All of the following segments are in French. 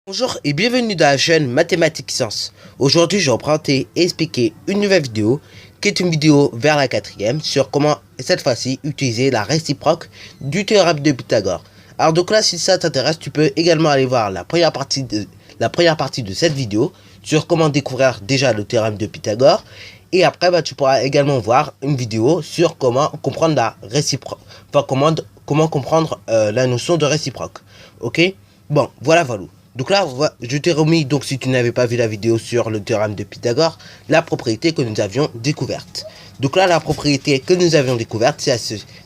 Bonjour et bienvenue dans la chaîne Mathématiques Sciences. Aujourd'hui, je vais présenter et expliquer une nouvelle vidéo qui est une vidéo vers la quatrième sur comment, cette fois-ci, utiliser la réciproque du théorème de Pythagore. Alors donc là, si ça t'intéresse, tu peux également aller voir la première partie de cette vidéo sur comment découvrir déjà le théorème de Pythagore. Et après, tu pourras également voir une vidéo sur comment comprendre la réciproque, enfin comment comprendre la notion de réciproque. Ok? Bon, voilà. Donc là, je t'ai remis, donc si tu n'avais pas vu la vidéo sur le théorème de Pythagore, la propriété que nous avions découverte. Donc là, la propriété que nous avions découverte, c'est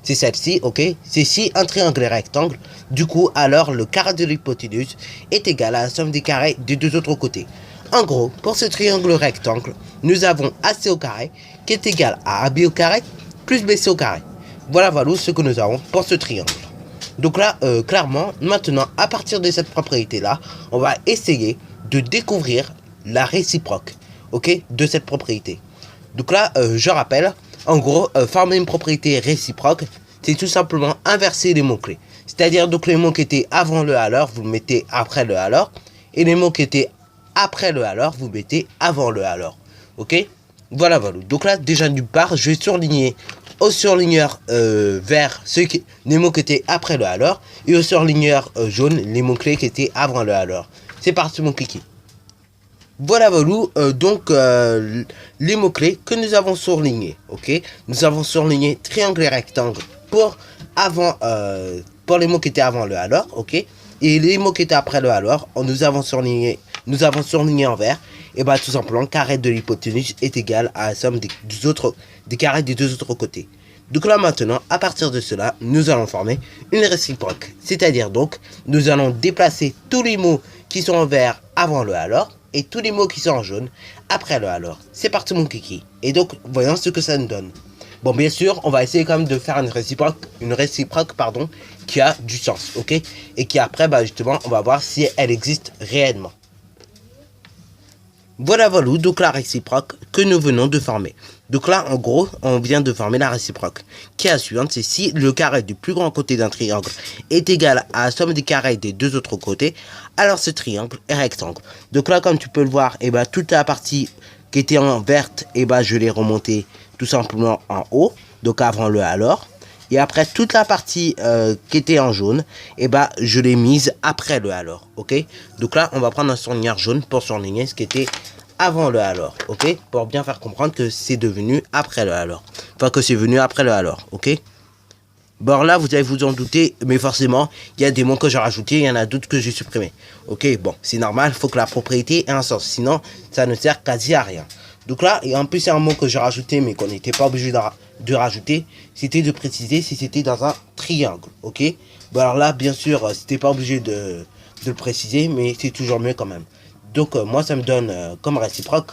celle-ci, ok? C'est si un triangle est rectangle, du coup, alors le carré de l'hypoténuse est égal à la somme des carrés des deux autres côtés. En gros, pour ce triangle rectangle, nous avons AC au carré qui est égal à AB au carré plus BC au carré. Voilà ce que nous avons pour ce triangle. Donc là, clairement, maintenant, à partir de cette propriété-là, on va essayer de découvrir la réciproque, ok, de cette propriété. Donc là, je rappelle, en gros, former une propriété réciproque, c'est tout simplement inverser les mots-clés. C'est-à-dire, donc, les mots qui étaient avant le alors, vous le mettez après le alors, et les mots qui étaient après le alors, vous mettez avant le alors, ok. Voilà. Donc là, déjà, d'une part, je vais surligner au surligneur vert les mots qui étaient après le alors et au surligneur jaune les mots clés qui étaient avant le alors. C'est parti mon kiki. Voilà donc les mots clés que nous avons surlignés. Ok, nous avons surligné triangle et rectangle pour pour les mots qui étaient avant le alors. Ok, et les mots qui étaient après le alors, nous avons surligné en vert. Et tout simplement, carré de l'hypoténuse est égal à la somme des carrés des deux autres côtés. Donc là maintenant, à partir de cela, nous allons former une réciproque. C'est-à-dire donc, nous allons déplacer tous les mots qui sont en vert avant le alors et tous les mots qui sont en jaune après le alors. C'est parti mon kiki. Et donc, voyons ce que ça nous donne. Bon, bien sûr, on va essayer quand même de faire une réciproque qui a du sens, ok? Et qui après, justement, on va voir si elle existe réellement. Voilà donc la réciproque que nous venons de former. Donc là, en gros, on vient de former la réciproque, qui est la suivante, c'est si le carré du plus grand côté d'un triangle est égal à la somme des carrés des deux autres côtés, alors ce triangle est rectangle. Donc là, comme tu peux le voir, toute la partie qui était en verte, je l'ai remontée tout simplement en haut, donc avant le alors. Et après, toute la partie qui était en jaune, je l'ai mise après le alors, ok? Donc là, on va prendre un surligneur jaune pour surligner ce qui était avant le alors, ok? Pour bien faire comprendre que c'est devenu après le alors. Enfin, que c'est venu après le alors, ok? Bon, là, vous allez vous en douter, mais forcément, il y a des mots que j'ai rajoutés, il y en a d'autres que j'ai supprimés. Ok, bon, c'est normal, il faut que la propriété ait un sens, sinon, ça ne sert quasi à rien. Donc là, et en plus, c'est un mot que j'ai rajouté, mais qu'on n'était pas obligé de rajouter, c'était de préciser si c'était dans un triangle, ok? Bon, alors là, bien sûr, c'était pas obligé de le préciser, mais c'est toujours mieux quand même. Donc, moi, ça me donne comme réciproque,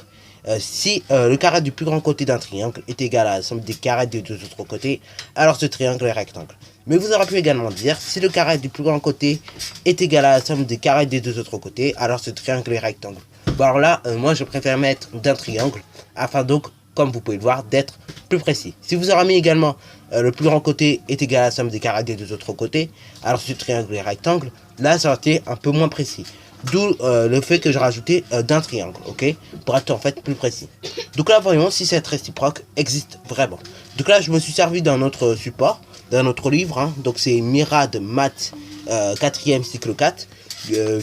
si le carré du plus grand côté d'un triangle est égal à la somme des carrés des deux autres côtés, alors ce triangle est rectangle. Mais vous aurez pu également dire, si le carré du plus grand côté est égal à la somme des carrés des deux autres côtés, alors ce triangle est rectangle. Bon, alors là, moi, je préfère mettre d'un triangle, afin donc, comme vous pouvez le voir, d'être plus précis. Si vous aurez mis également le plus grand côté est égal à la somme des carrés des deux autres côtés, alors ce triangle est rectangle, là, ça aurait été un peu moins précis. D'où le fait que j'ai rajouté d'un triangle, ok? Pour être en fait plus précis. Donc là, voyons si cette réciproque existe vraiment. Donc là, je me suis servi d'un autre support, d'un autre livre, hein. Donc c'est Mirad Math 4e cycle 4,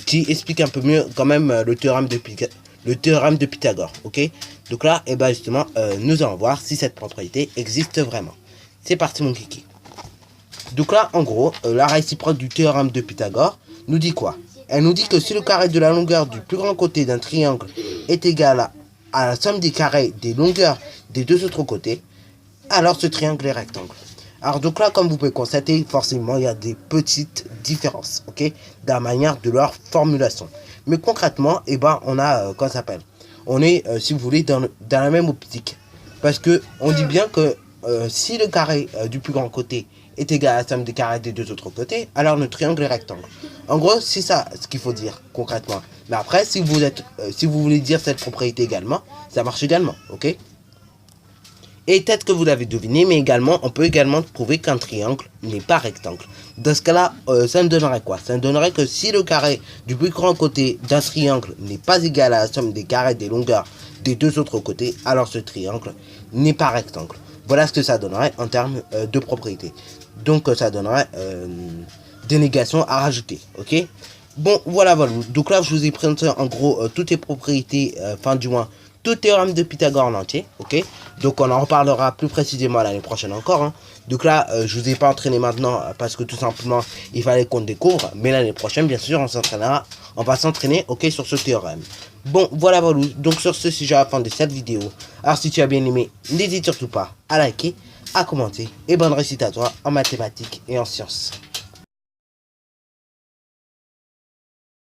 qui explique un peu mieux quand même le théorème de Pythagore, ok? Donc là, justement, nous allons voir si cette propriété existe vraiment. C'est parti mon kiki. Donc là, en gros, la réciproque du théorème de Pythagore nous dit quoi? Elle nous dit que si le carré de la longueur du plus grand côté d'un triangle est égal à la somme des carrés des longueurs des deux autres côtés, alors ce triangle est rectangle. Alors donc là, comme vous pouvez constater, forcément, il y a des petites différences, ok, dans la manière de leur formulation. Mais concrètement, on a, comment ça s'appelle? On est, si vous voulez, dans la même optique. Parce que on dit bien que si le carré du plus grand côté est égal à la somme des carrés des deux autres côtés, alors le triangle est rectangle. En gros, c'est ça ce qu'il faut dire concrètement. Mais après, si vous voulez dire cette propriété également, ça marche également, ok? Et peut-être que vous l'avez deviné, mais également, on peut également prouver qu'un triangle n'est pas rectangle. Dans ce cas-là, ça nous donnerait quoi? Ça nous donnerait que si le carré du plus grand côté d'un triangle n'est pas égal à la somme des carrés des longueurs des deux autres côtés, alors ce triangle n'est pas rectangle. Voilà ce que ça donnerait en termes de propriété. Donc ça donnerait des négations à rajouter, ok? Bon, voilà. Donc là, je vous ai présenté en gros toutes les propriétés, enfin du moins, tout théorème de Pythagore en entier, ok? Donc on en reparlera plus précisément l'année prochaine encore, hein. Donc là, je vous ai pas entraîné maintenant parce que tout simplement, il fallait qu'on découvre. Mais l'année prochaine, bien sûr, on va s'entraîner, ok, sur ce théorème. Bon, voilà. Donc sur ce, c'est déjà la fin de cette vidéo. Alors si tu as bien aimé, n'hésite surtout pas à liker, à commenter. Et bonne réussite à toi en mathématiques et en sciences.